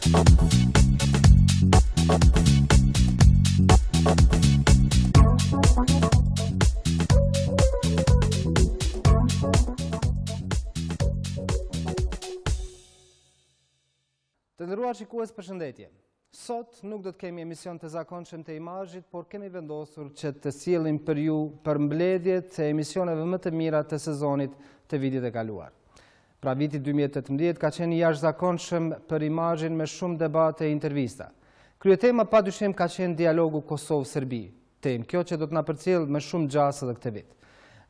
Të nderuar shikues, përshëndetje. Sot nuk do të kemi emision të zakonshëm të Imazhit, por kemi vendosur që të sjellim për ju përmbledhjet e emisioneve më të mira të sezonit të vitit e kaluar. Pra viti 2018 ka qenë jashtëzakonshëm për Imazhin me shumë debate e intervista. Kryetema padyshim ka qenë dialogu Kosovë-Serbi, temë kjo që do të na përcjell më shumë gjas edhe këtë vit.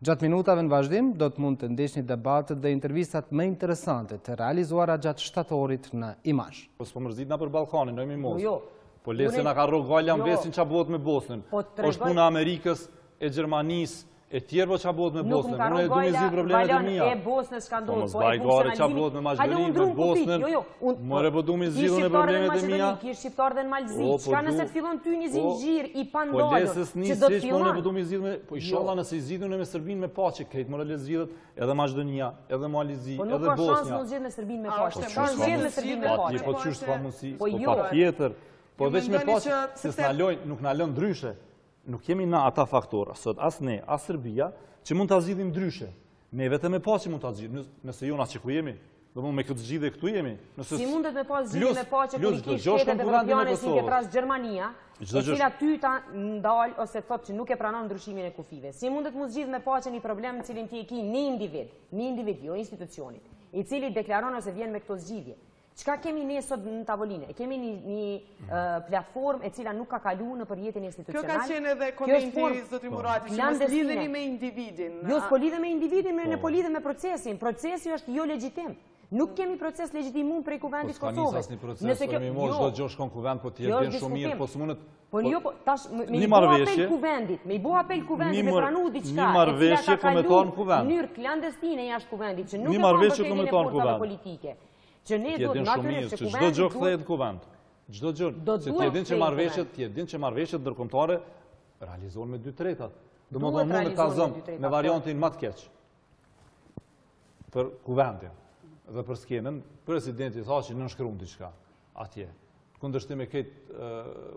Gjatë minutave në vazhdim do të mund të ndihni debatet dhe intervistat më interesante të realizuara gjatë shtatorit në Imazh. Po s'po mërzit na për Ballkanin, ndojmë mos. Po lesi na ka rrogalla mbesin ç'a bëhet me Bosnën. Është puna e Amerikës, e Gjermanisë, e tjerë ç'a bëhet me Bosnën. Unë e duam zi problemet e mia. E Bosnës ka ndodhur, po e Bosnës ç'a bëhet me Maqedoninë, me Bosnën. More po duam zi unë problemet e mia. Ki shqiptar dhe në Malzi. Çka nëse fillon ty një zinxhir i pandalur që do të fillon. Po po duam zi me, po inshallah nëse i zgjidhun me Serbinë me paqe, këtë more le zgjidhet edhe Maqedonia, edhe Malzi, edhe Bosnia. Po nuk ka shans të zgjidhet me Serbinë me paqe. Ka zgjidhet me Serbinë me paqe. Po çu s'ka mundsi. Po patjetër. Po veç me paqe, se s'na lojnë, nuk na lën ndryshe. Nuk kemi na ata faktora, sot as ne, as Serbia, që mund ta zgjidhim ndryshe. Ne vetëm me paqe mund ta zgjidhim, nëse jo na që ku jemi. Do me këtë zgjidhje këtu jemi. Si mundet me pas zgjidhje me paqe kur i kish shtetet evropiane si ke pras Gjermania, e cila ty ta ndal ose thot që nuk e pranon ndryshimin e kufive. Si mundet mu zgjidh me paqe një problem në cilin ti e ki një individ, jo institucionit, i cili deklaron ose vjen me këto zgjidhje. Çka kemi ne sot në tavolinë? Kemi një platformë e cila nuk ka kalu në përjetën institucionale. Kjo ka qenë edhe komenti zoti Murati, që mos lidheni me individin. Jo, s'po lidhem me individin, ne po lidhem me procesin. Procesi është jo legjitim. Nuk kemi proces legjitimum prej kuvendit Kosovës. Nëse kjo mos do gjosh kon kuvend, po ti e bën shumë mirë, po s'mundet. Po jo, tash me i bëu apel kuvendit, me pranu diçka. Një marrëveshje komenton kuvend. Në mënyrë klandestine jashtë kuvendit, që nuk e ka përkënjën e forcave politike. Që ne do natyrisht që çdo gjë kthehet në kuvend. Çdo gjë. Se ti e din që marrëveshjet ndërkombëtare realizohen me 2/3. Domethënë mund të kallzon me variantin më të keq. Për kuvendin dhe për skenën, presidenti tha që nënshkruan diçka atje. Kundërshtim me këtë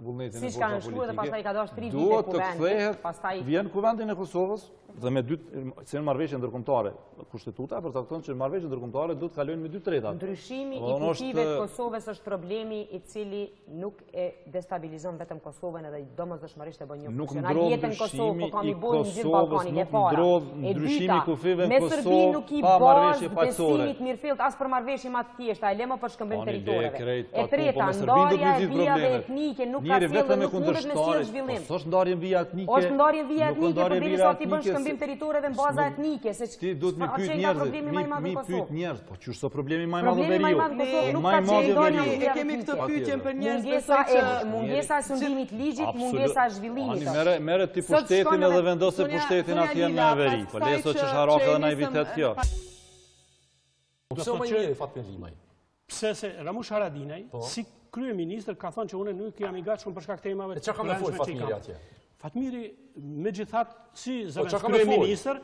vullnetin e forcave politike. Dhe pastaj ka dash 3 vite kuvendit, pastaj vjen kuvendin e Kosovës dhe me se në marrëveshje ndërkombëtare, kushtetuta përcakton që marrëveshjet ndërkombëtare do të kalojnë me 2/3. Ndryshimi i kufive të Kosovës është problemi i cili nuk e destabilizon vetëm Kosovën edhe domosdoshmërisht e bën një funksional jetën Kosovë, po kam i bën në gjithë Ballkanin e para. Ndryshimi i kufive në Kosovë pa marrëveshje paqësore. Besimit mirëfillt as për marrëveshje më të thjeshta, e lëmë për shkëmbim territoreve. E treta, ndarja e vijave etnike nuk ka sjellë nuk mundet me sjellë zhvillim. Është ndarje vija etnike. Është ndarje vija etnike, problemi sa ti bën shkëmbim territoreve në baza etnike, se ti duhet mi pyet njerëzit, mi pyet njerëz, po çu është problemi më i madh Problemi më i madh Kosovë nuk ka qenë e kemi këtë pyetje për njerëz mungesa e sundimit ligjit, mungesa e zhvillimit. Merret ti pushtetin edhe vendose pushtetin atje në veri. Po leso që harroka edhe naivitet kjo. Pse më njëri Fatmir Limaj? Pse se Ramush Haradinaj, si kryeministër ka thënë që unë nuk jam i gatshëm për shkak të temave. Çka ka më fol Fatmiri atje? Fatmiri megjithatë si kryeministër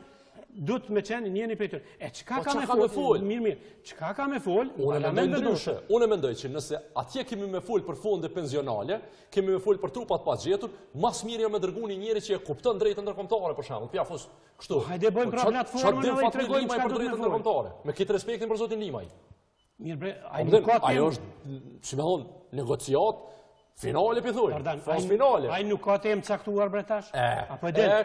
duhet me qenë njëri prej tyre. E çka ka me fol? Mirë. Çka ka me fol? Unë mendoj që nëse atje kemi me fol për fonde pensionale, kemi me fol për trupat pa gjetur, mas mirë me dërguar një njeri që e kupton drejtën ndërkombëtare për shembull. Pja fos kështu. Hajde bëjmë pra platformën dhe i tregojmë çka për drejtën ndërkombëtare. Me këtë respektin për zotin Limaj. Mirë bre, ajo është, si me thonë, negociat finale për thujë, fas finale. Ai nuk ka temë caktuar bre tash?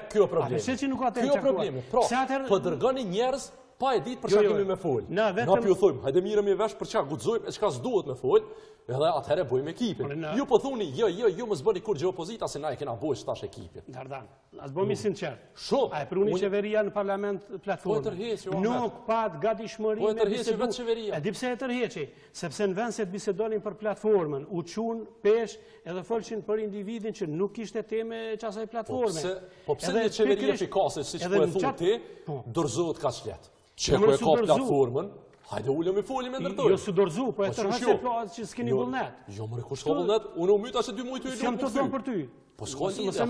Kjo problemi. Që nuk ka temë caktuar. Pra, po dërgoni njerëz pa e ditë për çka kemi me fol. Na pju thujmë, hajde mirëm i vesh për çka guxojmë e çka s'duhet me fol, edhe atëherë bëjmë ekipin. Ju po thuni, jo mos bëni kur gjë opozita se na e kena bërë tash ekipin. Dardan, as bëmi sinqert. Shumë. A e pruni qeveria në parlament platformën. Nuk pat gatishmëri me tërheqi vetë qeveria. E di pse e tërheqi, sepse në vend se të bisedonin për platformën, u çun pesh edhe folshin për individin që nuk kishte temë çasaj platforme. Po pse një qeveri efikase siç po e thon ti, dorëzohet kaq lehtë. Që ku e ka platformën, hajde ulëm i folim e ndërtoj. Jo su dorëzu, po e tërhaqe që s'keni vullnet. Jo më kush ka vullnet, unë u myta se 2 muaj të i jam të thonë për ty. Po s'ka lidhje,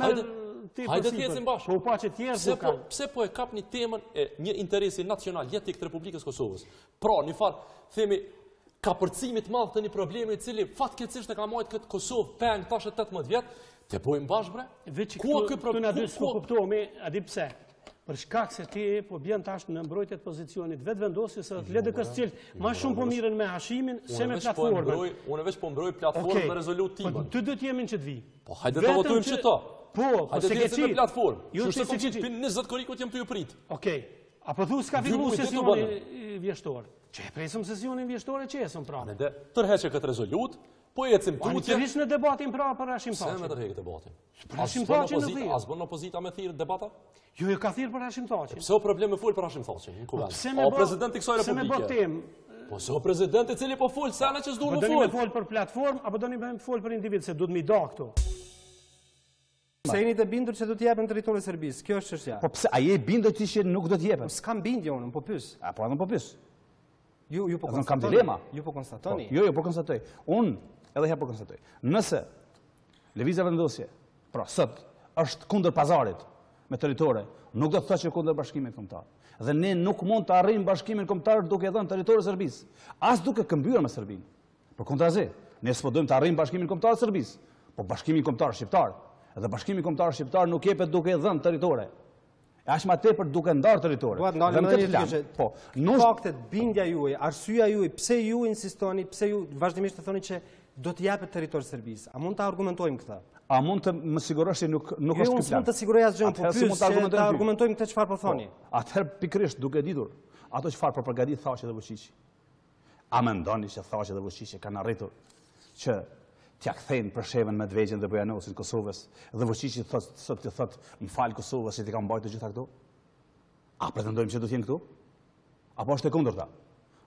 hajde të ecim bashkë. Po pa që tjerë kanë. Pse po e kapni temën e një interesi nacional jetik të Republikës Kosovës. Pra, një farë, themi, ka përcimit madh të një problemi i cili fatkeqësisht e ka marrë këtë Kosovë peng tash 18 vjet, të bojmë bashkë bre. Ku ky problem na dy s'po kuptohemi, a di pse? Për shkak se ti po bjen tash në mbrojtje të pozicionit vetë vendosjes së LDK-s cilë më shumë po mirën me hashimin se me platformën. Unë veç po mbroj platformën me rezolutive. Po ty duhet jemi në ç't vi. Po hajde të votojmë çto. Po se ke çit platformë. Ju se kom qit 20 korikut jam të ju prit. Okej. Apo thu s'ka filluar sesioni vjeshtor. Çe presëm sesionin vjeshtor e çesëm pra. Ne tërheqë këtë rezolut. Po ecim tutje. Po në debatin pra për Hashim Thaçin. Se me tërheqë debatin. Hashim Thaçin në thirr. As bën opozita me thirr debata? Jo, ka thirr për Hashim Thaçin. Pse o problem me fol për Hashim Thaçin në kuvend? O presidenti i kësaj republike. Se me bë temë. Po se o presidenti i cili po fol sana që s'duhet të fol. Do të fol për platformë apo do të fol për individ se duhet mi da këto. Pse jeni të bindur që do të japen territorin e Serbisë? Kjo është çështja. Po pse ai e bindur ti që nuk do të jepen? S'kam bindje unë, po pyes. Po edhe po pyes. Ju po konstatoni. Kam dilema. Ju po konstatoni. Jo, po konstatoj. Unë edhe herë po konstatoj. Nëse lëvizja vendosje, pra sot është kundër pazarit me territore, nuk do të thotë që kundër bashkimit kombëtar. Dhe ne nuk mund të arrijmë bashkimin kombëtar duke dhënë territorin e Serbisë, as duke këmbyer me Serbinë. Përkundrazi, ne s'po dojmë të arrijmë bashkimin kombëtar të Serbisë, po bashkimin kombëtar shqiptar. Dhe bashkimi kombëtar shqiptar nuk jepet duke dhënë territore. Aq më tepër duke ndarë territore. Po, faktet, bindja juaj, arsyeja juaj, pse ju insistoni, pse ju vazhdimisht thoni që do të japet territori Serbisë. A mund ta argumentojmë këtë? A mund të më sigurosh se nuk është ky plan? Jo, unë mund të siguroj asgjë, po pyes se ta argumentojmë këtë çfarë po thoni. Atëherë pikërisht duke ditur ato çfarë po përgatit Thaçi dhe Vučići. A mendoni që Thaçi dhe Vučići kanë arritur që t'ja kthejnë Preshevën, Medvegjën dhe Bojanosin Kosovës dhe Vučići sot të thotë më fal Kosovës që ti ka mbajtur të gjitha këto? A pretendojmë që do të jenë këtu? Apo është e kundërta?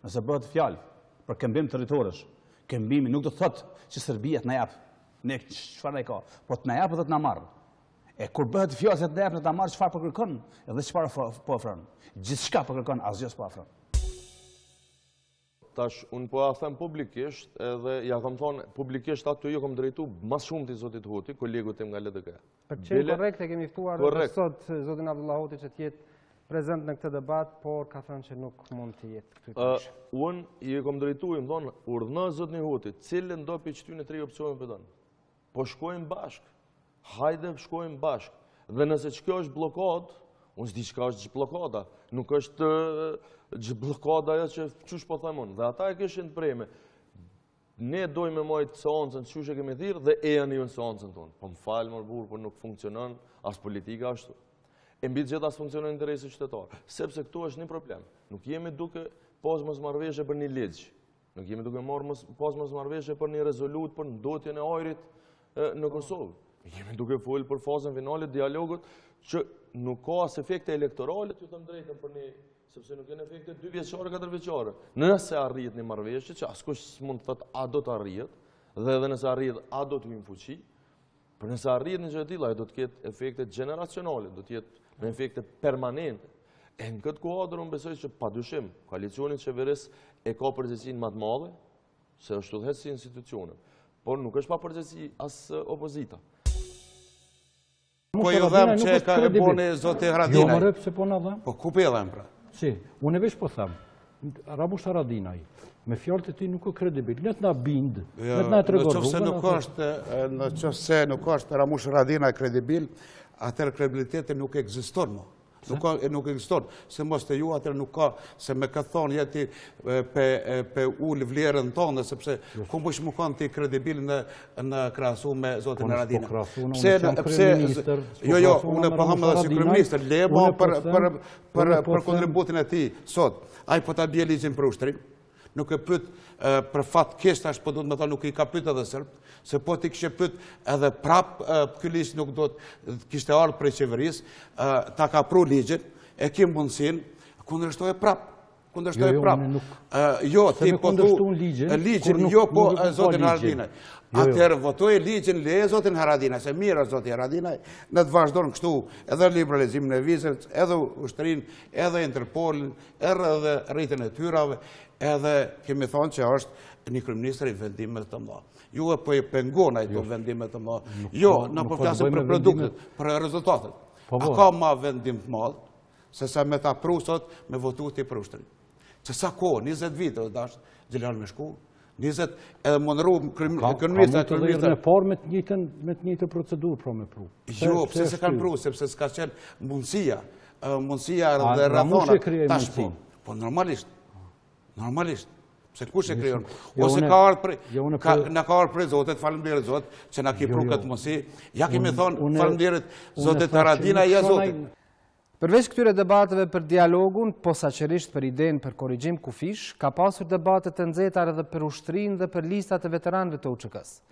Nëse bëhet fjalë për këmbim territorësh, këmbimi nuk do të thotë që Serbia të na jap ne çfarë ai ka, po të na jap do të na marr. E kur bëhet fjalë se të na jap të na marr çfarë po kërkon, edhe çfarë po ofron. Gjithçka po kërkon, asgjë s'po ofron. Tash, unë po a them publikisht, edhe ja kam thonë publikisht aty ju kam drejtu mas shumë të Zotit Hoti, kolegu tim nga LDK. Për qenë korrekt e kemi ftuar sot Zotin Abdullah Hoti që t'jetë prezent në këtë debat, por ka thënë që nuk mund të jetë këtu tash. Unë i kam drejtu, i më thonë, urdhëna Zotin Hoti, cilën do për qëty në 3 opcione për dënë. Po shkojmë bashkë, hajde shkojmë bashkë. Dhe nëse që kjo është blokad, unë s'di qka është blokada, nuk është blokada ajo që qush po thëmë unë. Dhe ata e këshin të preme. Ne dojmë me majtë seancën që qush e kemi thirë dhe e janë ju në seancën tonë. Po më falë më burë, por nuk funksionon, as politika ashtu. E mbi gjithë as funksionon interesi qytetarë. Sepse këtu është një problem. Nuk jemi duke pas mos marrëveshje për një ligjë. Nuk jemi duke pas mos marrëveshje për një rezolut për ndotjen e ajrit në Kosovë. Jemi duke folë për fazën finale të dialogut që nuk ka as efekte elektorale, ju them drejtën për një, sepse nuk janë efekte 2 vjeçare, 4 vjeçare. Nëse arrihet një marrëveshje, që askush s'mund të thotë a do të arrihet, dhe edhe nëse arrihet a do të hyjë në fuqi, por nëse arrihet një gjë e tillë, do të ketë efekte gjeneracionale, do të jetë me efekte permanente. E në këtë kuadër unë besoj që padyshim koalicioni qeveris e ka përgjegjësinë më të madhe, se është udhëheqës si institucione, por nuk është pa përgjegjësi as opozita. Po ju dhem që ka e boni Zoti Haradinaj. Jo, më rëpë se po në dhem. Po ku pe dhem pra? Si, unë e vesh po them, Ramush Haradinaj, me fjallët e ti nuk e kredibil, në të nga bindë, në të nga të regorë rrugën. Në qëse nuk është Ramush Haradinaj kredibil, atër kredibilitetin nuk ekziston më. Nuk ekziston, se mos të ju atër nuk ka, se me këtë thonë jeti pe ullë vlerën tonë, sepse ku më shmu kanë ti kredibil në krasu me Zotin Haradinaj. Jo, unë e pëhamë dhe si kryeministër, lebo për kontributin e ti, sot, aj po ta bje ligjin për ushtrin, nuk e pyt për fat kështë ashtë po du të me thonë nuk i ka pyt edhe sërbë, se po t'i kështë pyt edhe prap këj ligjë nuk do të kështë e ardhë prej qeveris, ta ka pru ligjën, e kim mundësin, kundërshtoj e prap. Jo, ti po thu ligjën, jo po Zotin Haradinaj. Atëherë votoj ligjën, le Zotin Haradinaj, se mirë Zotin Haradinaj, në të vazhdojnë kështu edhe liberalizimin e vizës, edhe ushtrin, edhe Interpolin, edhe rritën e tyrave, edhe kemi thonë që është një kryeministër i vendimet të mëdha. Ju e po i pengon ajto vendimet të mëdha. Jo, në përflasëm për produktet, për rezultatet. A ka ma vendim të madh, se sa me ta prusot me votu ti për ushtrin. Që sa ko, 20 vite, është gjelar me shku, 20 edhe mëndëru ekonomista. Ka mund të dhe në parë me të njëjtë procedurë pra me pru. Jo, pëse se kanë pru, sepse s'ka qenë mundësia dhe rafona tash po normalisht, pse kush e krijon? Ose ka ardhur prej Zotit, faleminderit Zot, që na ki pru këtë mundësi, ja kemi thonë faleminderit Zotit Haradina, ja Zotit. Përveç këtyre debateve për dialogun, posaçërisht për idenë për korrigjim kufish, ka pasur debate të nxehta edhe për ushtrinë dhe për listat e veteranëve të UÇK-s.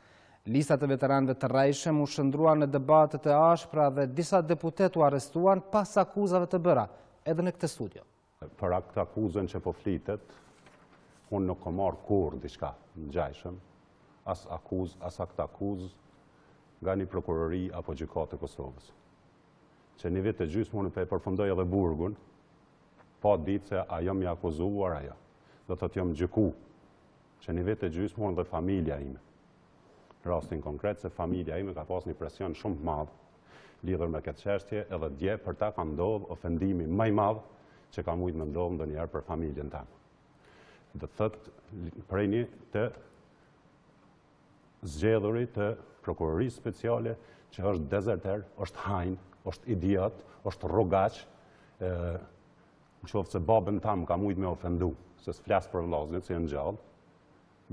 Listat e veteranëve të rrajshëm u shndruan në debatet e ashpra dhe disa deputet u arrestuan pas akuzave të bëra, edhe në këtë studio. Për këtë akuzën që po flitet, unë nuk kam marrë kur diçka ngjajshëm, as akt akuzë nga një prokurori apo gjykatë e Kosovës. Që një vit të gjysmë unë pe përfundoj edhe burgun, pa ditë se a jam i akuzuar ajo. Do të jam gjyku, që një vit të gjysmë unë dhe familja ime. Rastin konkret se familja ime ka pas një presion shumë madh lidhur me këtë çështje, edhe dje për ta ka ndodhur ofendimi më i madh që ka mujtë me ndodhë ndonjëherë për familjen tanë. Do të thotë prej një të zgjedhurit të prokurorisë speciale që është dezerter, është hajn, është idiot, është rrogaq, në qoftë se babën tam ka mujtë me ofendu, se s'flas për vllaznin, se janë gjallë,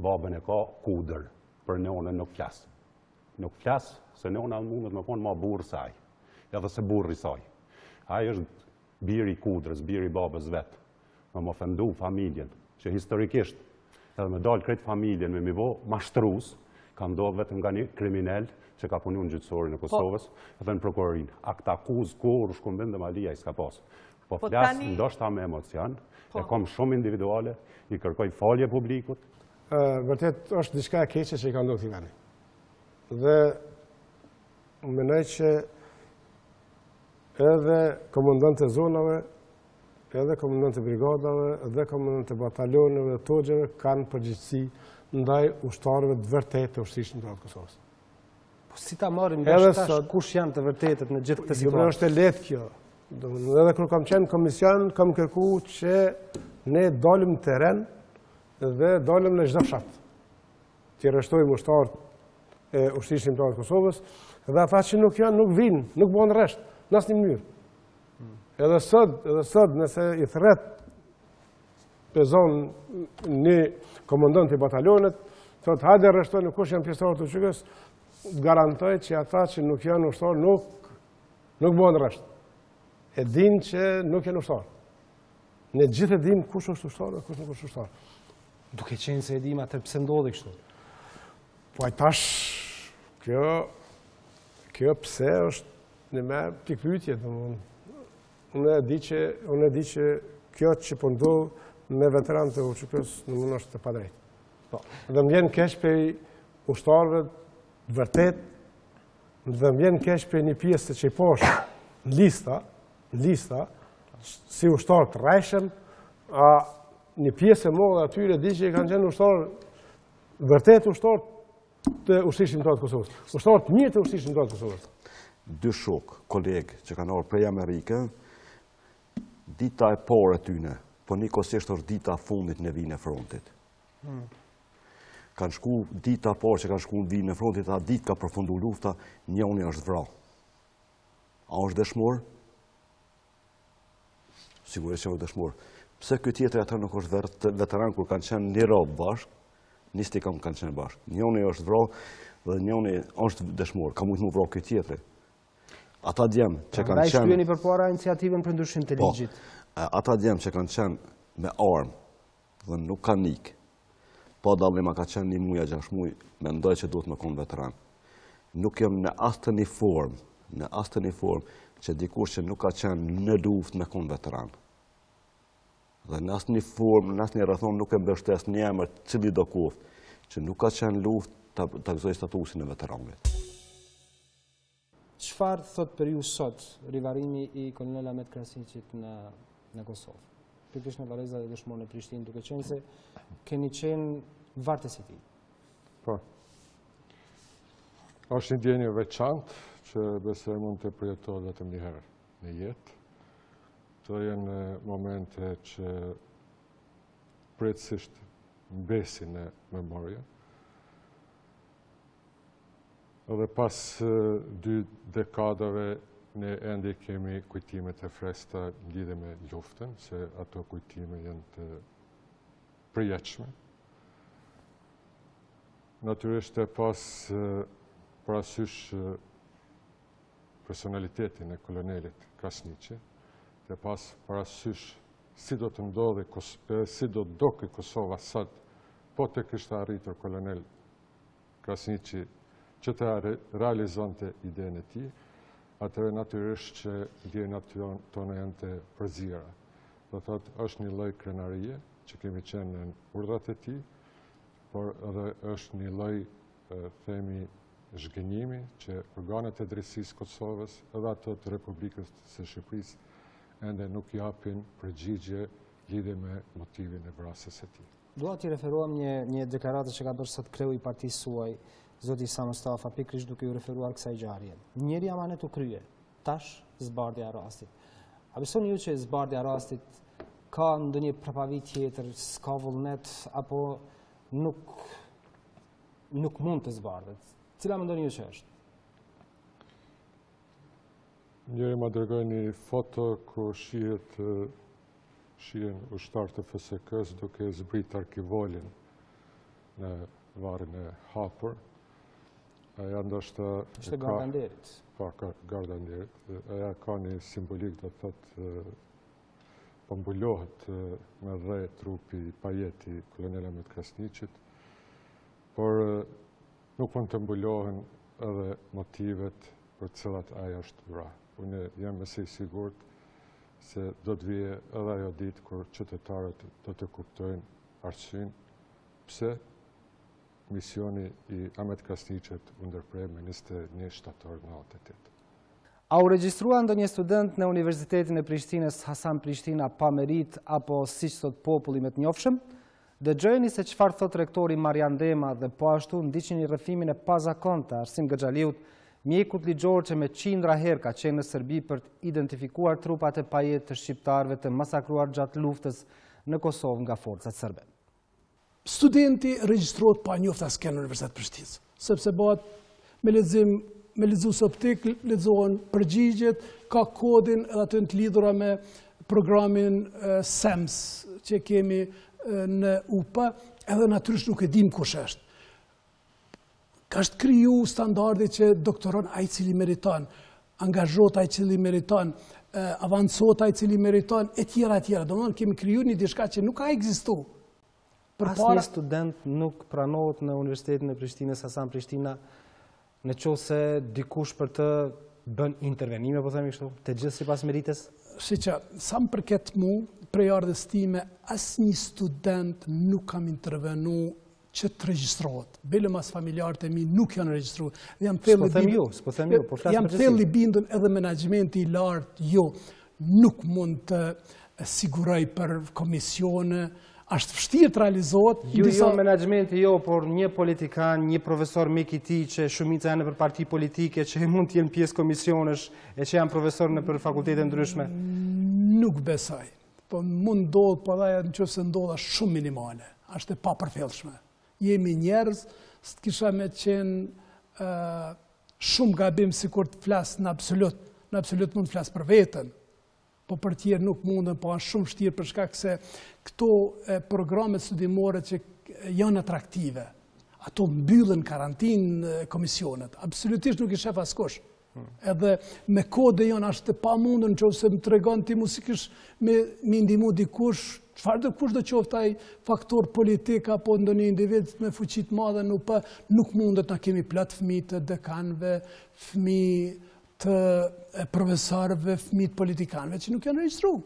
babën e ka kudër, për nonën nuk flas. Nuk flas, se nona mundet me konë ma burrë saj, edhe se burri saj. Ai është biri i kudrës, biri i babës vetë, me më ofendu familjen, që historikisht, edhe me dalë krejt familjen me mi vo mashtrues, ka ndodhë vetëm nga një kriminal që ka punu në gjyqësorin e Kosovës edhe në prokurorin. A këta akuzë kur u shkumbin dhe Malia i s'ka pas. Po flasë ndoshta me emocion, e kom shumë individuale, i kërkoj falje publikut. Vërtet është diçka e keqe që i ka ndodhur këtij veni. Dhe mendoj që edhe komandantët e zonave, edhe komandantët e brigadave, edhe komandantët e batalioneve dhe togjeve kanë përgjegjësi ndaj ushtarëve të vërtetë të Ushtrisë Shqiptare të Kosovës. Po si ta marrim tash kush janë të vërtetët në gjithë këtë situatë? Jo, është e lehtë kjo. Edhe kur kam qenë komision, kam kërkuar që ne dalim në terren dhe dalim në çdo fshat. Që rreshtojmë ushtarët e Ushtrisë Shqiptare të Kosovës dhe ata që nuk janë, nuk vinë, nuk bëhen rresht në asnjë mënyrë. Edhe sot, nëse i thret pezon një komandant i batalionit, thot hajde rreshtojnë kush janë pjesëtarët e UÇK-s, garantoj që ata që nuk janë ushtarë nuk bëhen rresht. E din që nuk janë ushtarë. Ne gjithë e dim kush është ushtarë dhe kush nuk është ushtarë. Duke qenë se e dim atë pse ndodhi kështu. Po tash kjo pse është në më pikpyetje, unë e di që kjo që po ndodh me veteranët e UÇK-s nuk është e padrejtë. Dhe më vjen keq për ushtarëve vërtet, dhe më vjen keq për një pjesë që i poshtë në lista, si ushtarë të rrajshëm, a një pjesë e modhe atyre di që i kanë qenë ushtarë, vërtet ushtarë të Ushtrisë Shqiptare të Kosovës. Ushtarë të mirë të Ushtrisë Shqiptare të Kosovës. Dy shok, kolegë që kanë ardhur prej Amerike, dita e parë e tyne, po nikosisht është dita fundit në vijën e frontit. Kanë shku dita parë që kanë shku në vijën e frontit, a ditë ka përfundu lufta, njëri është vrarë. A është dëshmor? Sigurisht që është dëshmor. Pse ky tjetër atë nuk është veteran kur kanë qenë një radhë bashkë, nisti kanë qenë bashkë. Njëri është vrarë dhe njëri është dëshmor. Ka mujtë më vrarë ky tjetër. Ata djem që kanë qenë... shtyeni përpara iniciativën për ndryshim të ligjit. Ata djem që kanë qenë me armë dhe nuk kanë nikë, pa dallima ka qenë një muaj, 6 muaj, mendoj që duhet me konë veteran. Nuk jam në asë të një formë, që dikush që nuk ka qenë në luftë me konë veteran. Dhe në asë një formë, në asë një rrethon nuk e mbështes një emër cili do koftë, që nuk ka qenë luftë të gëzoj statusin e veteranit. Çfarë thot për ju sot rivarimi i kolonel Ahmet Krasiqit në Kosovë? Pikërisht në Vareza dhe dëshmor në Prishtinë, duke qenë se keni qenë vartës i tij. Po. Është një ndjenjë veçantë që besoj mund të përjetohet vetëm një herë në jetë. Këto janë momente që pretësisht mbesin e memorie. Edhe pas 2 dekadave ne ende kemi kujtimet e freskëta lidhe me luftën, se ato kujtime janë të përjetshme. Natyrisht e pas parasysh personalitetin e kolonelit Krasniqi, dhe pas parasysh si do të ndodhe, si do doke Kosova sot, po të kishte arritur kolonel Krasniqi që të realizonte idenë e tij, atëherë natyrisht që ndjenjat tona janë të përzira. Do thotë është një lloj krenarie që kemi qenë në urdhrat e tij, por edhe është një lloj themi zhgënjimi që organet e drejtësisë Kosovës edhe ato të Republikës së Shqipërisë ende nuk japin përgjigje lidhje me motivin e vrasjes së tij. Dua t'i referuam një deklaratë që ka bërë sot kreu i partisë suaj, zoti Sa Mustafa, pikërisht duke ju referuar kësaj ngjarje. Njeri amanet u krye, tash zbardhja e rastit. A besoni ju që zbardhja e rastit ka ndonjë përpavi tjetër, s'ka vullnet apo nuk mund të zbardhet? Cila mendoni ju që është? Njëri ma dërgoj një foto ku shihen ushtarë të FSK-s duke zbrit arkivolin në varrin e hapur. Aja ndoshta... Ishte Gardanderit. Po, Gardanderit. Aja ka një simbolik, do thotë, po mbulohet me dhe trupi pajeti kolonel Ahmet Krasniqit, por nuk mund të mbulohen edhe motivet për cilat aja është vrarë. Unë jam mëse i sigurt se do të vije edhe ajo ditë kur qytetarët do të kuptojnë arsyeën pse misioni i Ahmet Krasniqit u ndërprer me 21 shtator 98. A u regjistrua ndonjë student në Universitetin e Prishtinës Hasan Prishtina pa merit apo siç thot populli me të njohshëm? Dëgjojeni se çfarë thot rektori Marian Dema dhe po ashtu ndiqni rrëfimin e pazakontë Arsim Gxhaliut, mjekut ligjor që me qindra herë ka qenë në Serbi për të identifikuar trupat e pajet të shqiptarëve të masakruar gjatë luftës në Kosovë nga forcat serbe. Studenti regjistrohet pa njoftë asnjë në Universitet Prishtinës, sepse bëhet me lexues optik, lexohen përgjigjet, ka kodin edhe ato të lidhura me programin SEMS që kemi në UP, edhe natyrisht nuk e dim kush është. Ka është kriju standardi që doktoron ai cili meriton, angazhot ai cili meriton, avancot ai cili meriton, e tjera. Domethënë kemi kriju një diçka që nuk ka ekzistuar. Asnjë student nuk pranohet në Universitetin e Prishtinës Hasan Prishtina nëse dikush për të bën intervenime, po themi kështu, të gjithë sipas merites? Shiqa, sa më përket mu, prej ardhës time, asnjë student nuk kam intervenu që të regjistrohet. Bile mas familjarët e mi nuk janë regjistrohet. Jam thellë i bindun edhe menaxhimenti i lartë, nuk mund të siguroj për komisione, është vështirë të realizohet. Menaxhimenti por një politikan, një profesor mik i tij që shumica janë për parti politike, që mund të jenë pjesë komisionesh e që janë profesor në për fakultete ndryshme. Nuk besoj. Po mund ndodh, po edhe nëse ndodha shumë minimale. Është e papërfillshme. Jemi njerëz, s'të kisha me qenë shumë gabim sikur të flas në absolut. Në absolut mund të flas për veten. Po për tjerë nuk mundën, po është shumë vështirë për shkak se këto programet studimore që janë atraktive, ato mbyllën karantinë komisionet. Absolutisht nuk i shef askush. Edhe me kode janë është pa mundën nëse më tregon ti muzikisht me ndihmu dikush, çfarë do kush do qoftë ai faktor politik apo ndonjë individ me fuqi të madhe nuk mundet, na kemi plot fëmijë të dekanëve, fëmijë të profesorëve, fëmijë të politikanëve që nuk janë regjistruar.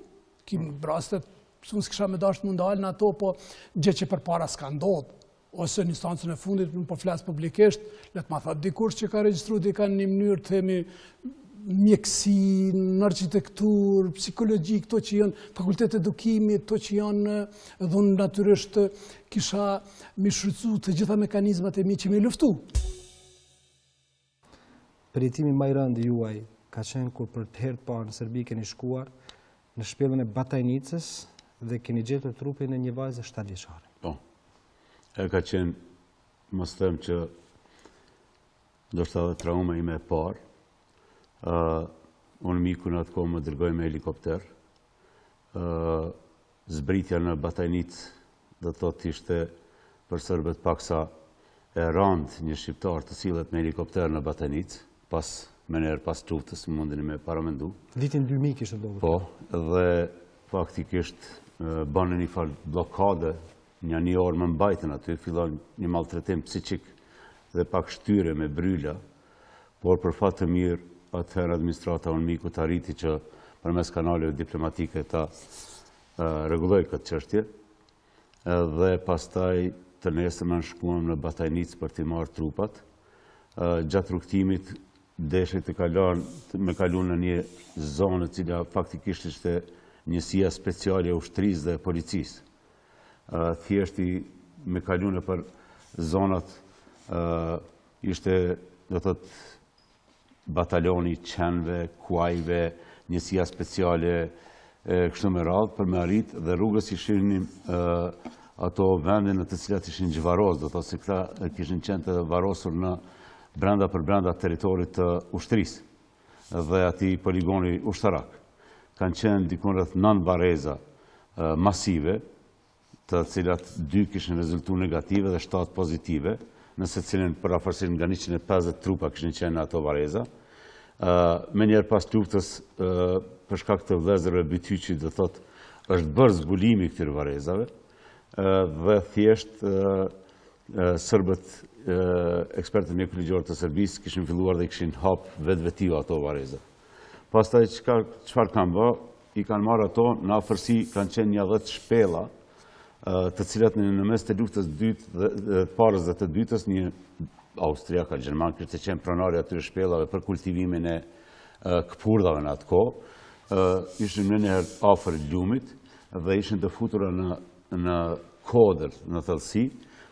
Kim rastet, unë s'kisha me dashur mund dalë në ato, po gjë që përpara s'ka ndodhur. Ose në instancën e fundit, nuk po flas publikisht, le të ma thotë dikush që ka regjistruar dikan në një mënyrë themi mjekësi, në arkitekturë, psikologji, këto që janë fakultet edukimit, këto që janë edhe unë natyrisht kisha mi shfrytzu të gjitha mekanizmat e mi që mi luftu. Përjetimi më i rënd juaj ka qenë kur për të herë të parë në Serbi keni shkuar në shpellën e Batajnicës dhe keni gjetur trupin e një vajze 7 vjeçare. Po. e ka qenë, mos them që do shta dhe trauma ime e parë. Unë miku në atë kohë më dërgoj me helikopter. Zbritja në Batajnic do të thotë ishte për sërbet paksa e rand një shqiptar të sillet me helikopter në Batajnic, pas luftës, mundin me paramendu. Vitin 2000 kishte ndodhur. Po, dhe faktikisht bënë një farë blokade, një orë më mbajtën aty, fillon një maltretim psiqik dhe pak shtyre me bryla, por për fatë të mirë, atëherë administrata unë miku të arriti që përmes kanaleve diplomatike ta rregulloj këtë çështje, dhe pastaj të nesërmen shkuam në Batajnic për t'i marrë trupat. Gjatë rrugtimit deshej me kalun në një zonë e cila faktikisht ishte njësia speciale e ushtrisë dhe policisë. Thjeshti me kalune për zonat ishte, do të thotë, bataljoni qenve, kuajve, njësia speciale kështu me radhë për me arrit, dhe rrugës ishin ato vende në të cilat ishin gjvaros, do të thotë se këta kishin qenë të varosur në brenda për brenda teritorit të ushtrisë dhe ati poligoni ushtarak. Kanë qenë dikun rreth 9 bareza masive, të cilat 2 kishin rezultu negative dhe 7 pozitive, nëse cilin për afërsinë nga 150 trupa kishin qenë në ato vareza. Me njerë pas luftës, për shkak të vëllezërve Bytyqi, do thotë, është bërë zbulimi këtyre varezave, dhe thjesht sërbët ekspertët mjekëligjor të Serbisë kishin filluar dhe kishin hapë vetveti ato vareza. Pastaj çfarë kanë bë? I kanë marrë ato, në afërsi kanë qenë një 10 shpella, të cilat në mes të luftës parës dhe të dytës, një austriaka, gjerman, kështë qenë pronari atyre shpellave për kultivimin e këpurdhave në atë kohë, ishin në njëherë afër lumit dhe ishin të futura në kodër, në thellësi,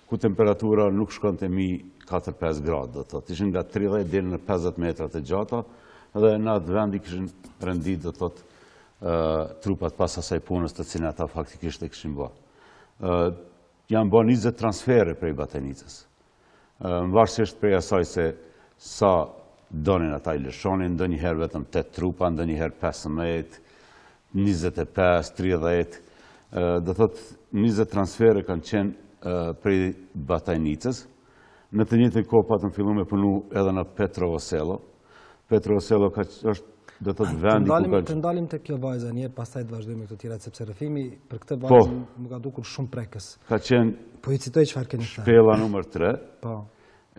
ku temperatura nuk shkon të mi 4-5 gradë, do të thotë. Ishin nga 30 deri në 50 metrat e gjata, dhe në atë vendi kishin rendit, do të thotë, trupat pas asaj punës të cilën ata faktikisht e kishin bërë. Janë bërë 20 transfere prej Batajnicës. Në varësisht prej asaj se sa donin ata i lëshonin, ndë njëherë vetëm 8 trupa, ndë njëherë 15, 25, 30, do thotë 20 transfere kanë qenë prej Batajnicës. Në të njëjtën kohë patëm fillu me punu edhe në Petrovo Selo. Petrovo Selo është, do të thotë, vendi ku të ndalim të kjo vajza njerë, pastaj të vazhdojmë me këto tjera, sepse rrëfimi për këtë vajzë më ka dukur shumë prekës. Ka qenë po i citoj çfarë keni thënë. Shpella numër 3,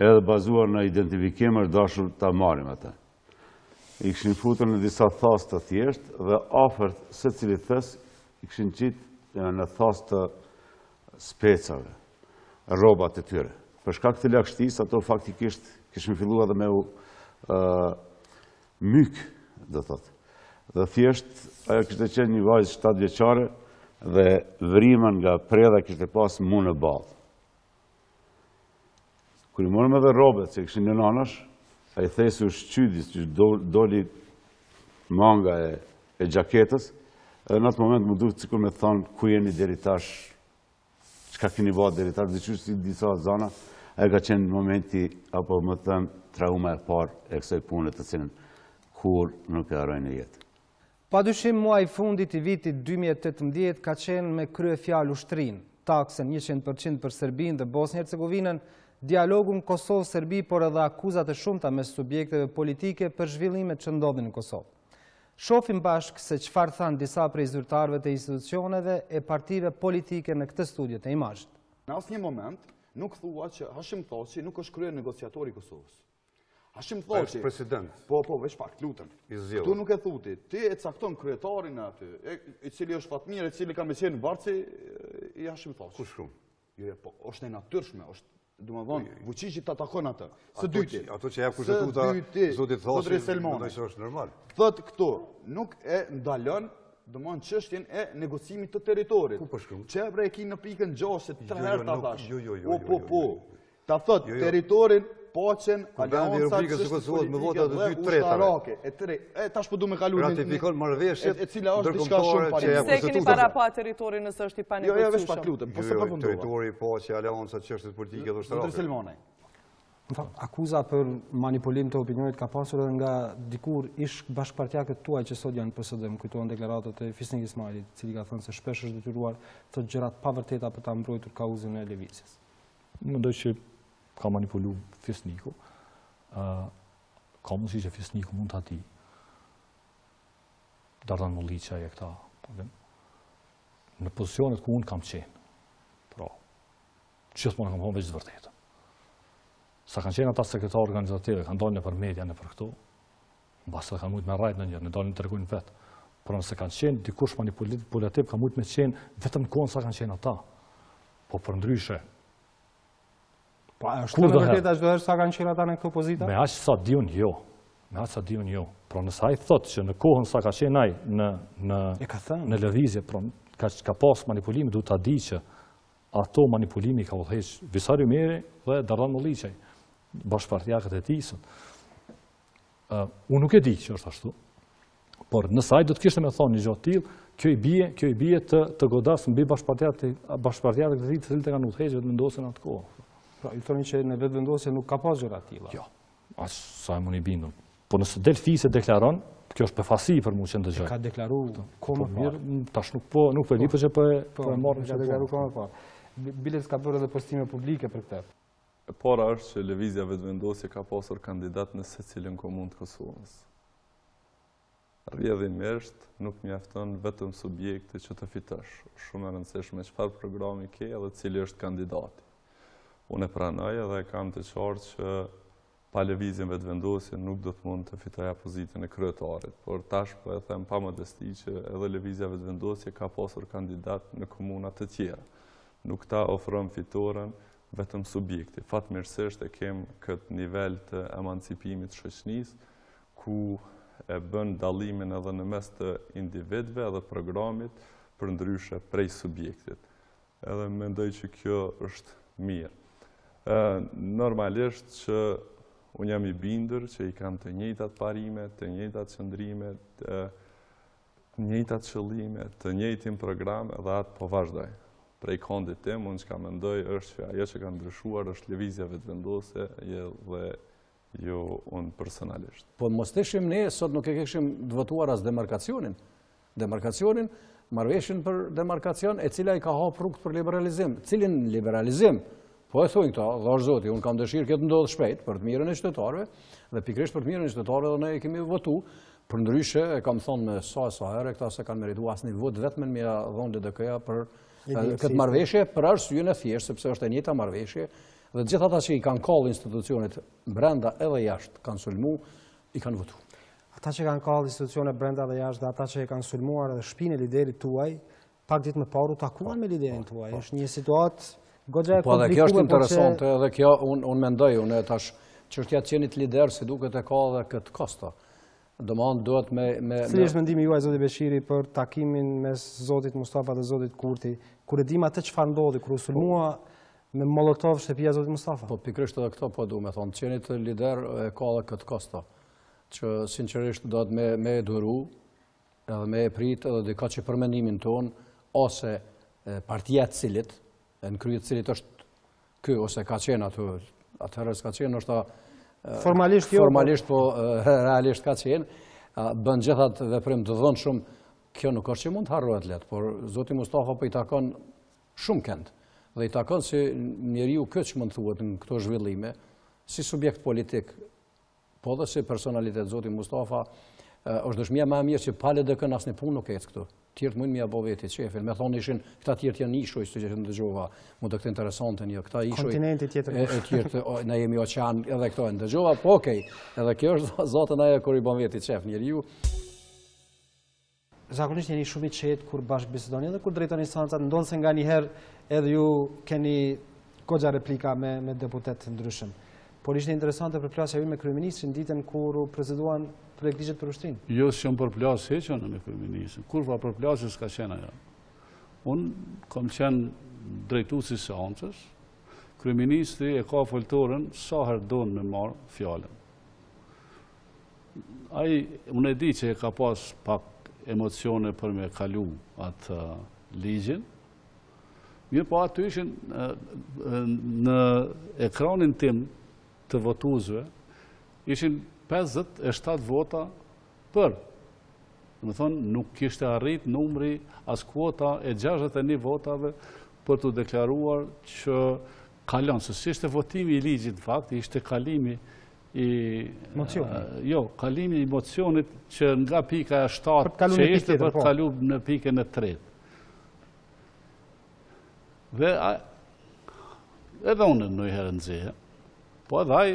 edhe bazuar në identifikim është dashur ta marrim atë. I kishin futur në disa thas të thjesht dhe afër secilit thes i kishin qitë në thas të specave, rrobat e tyre. Për shkak të lagështisë, ato faktikisht kishin filluar edhe me myk, do thotë. Dhe thjesht, ajo kishte qenë një vajzë 7 vjeçare dhe vrimën nga preda kishte pas mu në ballë. Kur i morëm edhe robet, se kishin në nanash, a i thesi u shqydis, që doli manga e gjaketës, edhe në atë moment më duhet cikur me thonë ku jeni deri tash, çka keni bërë deri tash, dhe qështë si disa zana, ajo ka qenë momenti, apo më thëmë, trauma e parë e kësaj pune të cilën kur nuk e harojnë në jetë. Padyshim muaj fundit i vitit 2018 ka qenë me krye fjalë ushtrinë, taksën 100% për Serbinë dhe Bosnjë-Hercegovinën, dialogun Kosovë-Serbi, por edhe akuzat e shumta mes subjekteve politike për zhvillimet që ndodhin në Kosovë. Shohim bashkë se çfarë thanë disa prej zyrtarëve të institucioneve e partive politike në këtë studio të Imazhit. Në asnjë moment nuk thua që Hashim Thaçi nuk është krye negociatori i Kosovës. Hashim Thaçi, president. Po, veç pak, lutem. Tu nuk e thuti. Ti e cakton kryetarin aty, i cili është Fatmir, i cili ka me qenë varci i Hashim Thaçi. Kush shumë? Jo, po, është e natyrshme, është, domethënë, Vučići ta takon atë. Së dyti. Ato që jep kushtetuta, zotit Thaçi, mendoj se është normal. Thot këtu, nuk e ndalon domthonjë çështjen e negocimit të territorit. Ku po shkruan? Çepra e ki në pikën 6 3 herë ta thash. Jo. Po. Ta thot territorin paqen aliancat dhe ushtarake. Tash po du me kalu ratifikon marrëveshjet e cila është diçka shumë parë. Se keni para pa territori nëse është i panegociueshëm. Jo, veç pak lutem, po se përfundova. Territori, paqe, aliancat, çështjet politike dhe ushtarake. Akuza për manipulim të opinionit ka pasur edhe nga dikur ish bashkëpartiakët tuaj që sot janë PSD, më kujtohen deklaratat e Fisnik Ismailit, i cili ka thënë se shpesh është detyruar të gjërat pa vërteta për ta mbrojtur kauzën e lëvizjes. Mendoj që ka manipulu Fisniku. Ka mundësi që Fisniku mund të ati Dardan Molliqa e këta në pozicionet ku unë kam qenë. Pra, gjithmonë kam thonë veç të vërtetë. Sa kanë qenë ata sekretarë organizative, kanë dalë në për media në për këto, në basë dhe kanë mujtë me rajtë në njërë, në dalë në të regojnë vetë. Por nëse kanë qenë dikush manipulativ, kanë mujtë me qenë vetëm konë sa kanë qenë ata. Po për ndryshe. Po është të në vërtet ashtë doherë sa kanë qenë ata në këto pozita? Me ashtë sa diun jo. Me ashtë sa diun jo. Pro nëse a i thotë që në kohën sa ka qenë aj në lëvizje, ka pas manipulimi, du të di që ato manipulimi ka vëdheq Visari Meri dhe Dardan Molliqaj, bashkëpartiakët e tisën. Unë nuk e di që është ashtu, por nësaj do të kishtë me thonë një gjatë tillë, kjo i bie të godasë mbi bashkëpartiakët e ti të cilët e kanë udhëheqë vetë vendosjen atë kohë. Pra, i thoni që në vetë vendosje nuk ka pas gjëra të tilla. Jo, as sa e mund i bindur. Po nëse del fise deklaron, kjo është befasi për mua që ndëgjoj. Ka deklaru kohë më parë. Tash nuk po e di, po që po e marrim që deklaru kohë më parë. Bilet ka bërë edhe postime publike për këtë. E para është që lëvizja vetëvendosje ka pasur kandidat në secilin komunë të Kosovës. Rrjedhimisht nuk mjafton vetëm subjekti që të fitosh. Shumë e rëndësishme çfarë programi ke edhe cili është kandidati. Unë e pranoj edhe kam të qartë që pa lëvizjen vetëvendosje nuk do të mund të fitoja pozitën e kryetarit, por tash po e them pa modesti që edhe lëvizja vetëvendosje ka pasur kandidat në komuna të tjera. Nuk ta ofron fitoren vetëm subjekti. Fatmirësisht e kem këtë nivel të emancipimit shoqënisë, ku e bën dallimin edhe në mes të individëve edhe programit për ndryshe prej subjektit. Edhe mendoj që kjo është mirë. Normalisht që unë jam i bindur që i kam të njëjtat parime, të njëjtat qëndrime, të njëjtat qëllime, të njëjtin program edhe atë po vazhdoj. Prej kondit tim, unë që ka mendoj është që ajo që ka ndryshuar është lëvizja vetëvendosje dhe jo unë personalisht. Po mos të ishim ne, sot nuk e kishim të votuar as demarkacionin. Demarkacionin, marrëveshjen për demarkacion, e cila i ka hapur rrugë për liberalizim. Cilin liberalizim? Po e thojnë këta, dhe është zoti, unë kam dëshirë këtë ndodhë shpejt për të mirën e qytetarëve, dhe pikrisht për të mirën e qytetarëve dhe ne e kemi votu, për ndryshe e kam thonë me sa herë, këta se kanë meritu asnjë vot vetëm me dhonë DDK-ja për këtë marrëveshje, për arsyën e thjeshtë, sepse është e njëjta marrëveshje, dhe gjithë ata që i kanë kallë institucionet brenda edhe jashtë kanë sulmu, i kanë votu. Ata që kanë kallë institucionet brenda edhe jashtë dhe ata që e kanë sulmuar edhe shpinën e liderit tuaj, pak ditë më parë u takuan me liderin tuaj. Është një situatë goxha e komplikuar. Po dhe kjo është interesante, edhe kjo unë mendoj, unë tash çështja të qenit lider si duket e ka edhe këtë kosto. Domthonjë duhet me Si është mendimi juaj zoti Beshiri për takimin mes zotit Mustafa dhe zotit Kurti, kur e dim atë çfarë ndodhi kur u sulmua me Molotov shtëpia e zotit Mustafa? Po pikërisht edhe këto po duam të thonë, qenit lider e ka edhe këtë kosto, që sinqerisht do të me duru edhe me e prit edhe dika që për mendimin ton ose partia e cilit në krye të cilit është ky ose ka qenë aty, atëherë s'ka qenë është formalisht jo, po realisht ka qenë, bën gjithat veprim të dhënshëm, kjo nuk është që mund të harrohet lehtë, por zoti Mustafa po i takon shumë kënd, dhe i takon si njeriu këtë që mund thuhet në këto zhvillime, si subjekt politik, po dhe si personalitet zoti Mustafa, është dëshmia më e mirë që pa LDK asnjë punë nuk ecë këtu. Tjertë mund mja bo veti qefin, me thonë ishin, këta tjertë janë ishoj, së që në dëgjova, mund të këtë interesante një, këta ishoj... Kontinenti tjetër. E tjertë, na jemi oqean, edhe këto e në dëgjova, po okej, edhe kjo është zotën aje kur i bon veti qef, njeri ju. Zakonisht jeni shumë i qetë kur bashkë bisedoni, edhe kur drejtoni instancat, ndonë se nga njëherë edhe ju keni goxha replika me deputet të ndryshëm. Por ishte interesante për plasja ju me kryeministrin ditën kur u preziduan projektigjet për ushtrin. Jo s'jam për plasë heqën me kryeministrin. Kur fa për plasë s'ka qenë ajo. Unë kam qenë drejtuesi i seancës, kryeministri e ka foltorën sa herë donë me marë fjallën. Unë e di që e ka pas pak emocione për me kalu atë ligjin, mirë po aty ishin në ekranin tim të votuzve, ishin 57 vota për. Më thonë, nuk kishte arrit numri as kuota e 61 votave për të deklaruar që kalon. Se ishte votimi i ligjit, fakt, ishte kalimi kalimi i mocionit që nga pika e 7 që ishte për të kalu në pikën e 3. Dhe edhe unë në herë nëzihë, po edhe aj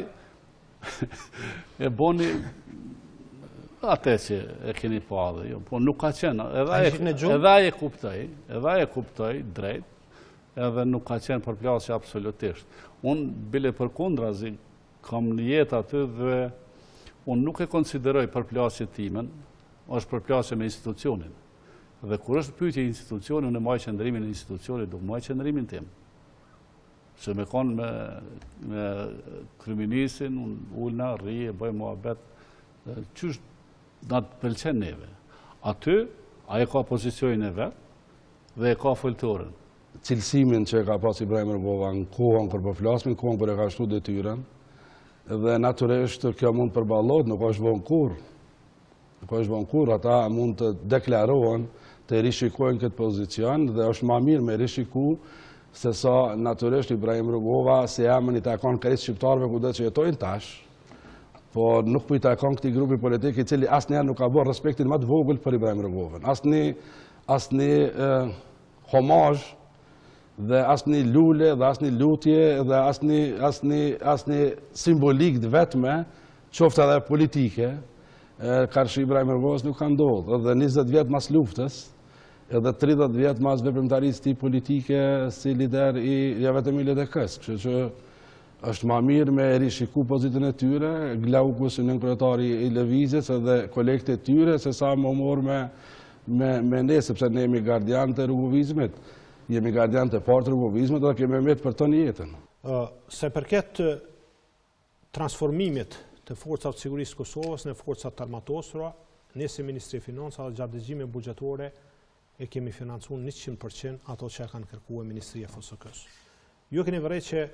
e boni atë që e keni pa dhe, po nuk ka qenë, edhe aj e kuptoj drejt, edhe nuk ka qenë përplasje absolutisht. Unë bile për kundrazi, kam një jetë aty dhe unë nuk e konsideroj përplasje timen, është përplasje me institucionin. Dhe kur është pyetje institucionin, unë e maj qëndrimin e institucionit, nuk maj qëndrimin tim. Se me konë me kryeministin, unë ullna, rije, bëjmë muhabet, qysh nga të pëlqen neve. Aty, aje ka pozicionin e vetë dhe e ka foltorën. Cilësimin që ka pas Ibrahim Rugova në kohën kër për flasmin, kohën kër e ka shtu detyren, dhe naturisht kjo mund përballot, nuk është vënë kur. Nuk është vënë kur, ata mund të deklarohen, të rishikojnë këtë pozicion, dhe është ma mirë me rishiku, se sa naturisht Ibrahim Rugova se jamën i takon kërisë shqiptarëve ku dhe që jetojnë tash, po nuk për i takon këti grupi politik i cili asë njerë nuk ka bërë respektin më të vogël për Ibrahim Rugovën. Asë një homazh dhe asë një lule dhe asë një lutje dhe asë një simbolik të vetme, qoftë edhe politike, karshi Ibrahim Rugovës nuk ka ndodhë. Edhe 20 vjetë mas luftës, edhe 30 vjetë mas veprimtarisë ti politike si lider ja vetëm i LDK-s. Kështu që është ma mirë me rishiku pozitën e tyre, Glaukus në kryetari i lëvizjes edhe kolekte tyre, se sa më morë me ne, sepse ne jemi gardian të rrugovizmit. Jemi gardian të partë rrugovizmit dhe kemi metë për të një jetën. Se përket transformimit të forcat sigurisë Kosovës në forcat armatosura, ne si Ministri Financa dhe gjatë dëgjime bugjetore e kemi financu 100% ato që kanë kërkuar Ministria FSK-s. Ju keni vërejt që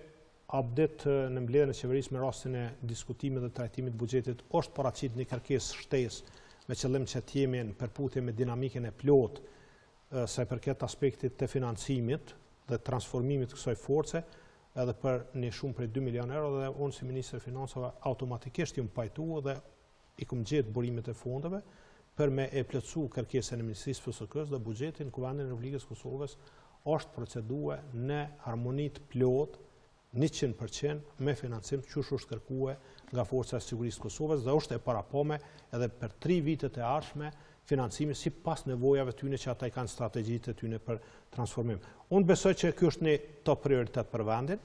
update në mbledhjen e qeverisë me rastin e diskutimit dhe trajtimit buxhetit është paraqit një kërkesë shtesë me qëllim që të jemi në përputhje me dinamikën e plotë sa i përket aspektit të financimit dhe transformimit të kësaj force edhe për një shumë prej 2 milion euro dhe unë si Ministri i Financave automatikisht jam pajtuar dhe i kam gjetë burimet e fondeve për me e plotësu kërkesën e Ministrisë FSK-s dhe buxhetin Kuvendit e Republikës Kosovës është proceduar në harmoni të plotë 100% me financim që është kërkue nga Forca e Sigurisë Kosovës dhe është e parapome edhe për 3 vitet e ardhshme financimi si pas nevojave tyne që ata i kanë strategjitë tyne për transformim. Unë besoj që kjo është një top prioritet për vendin.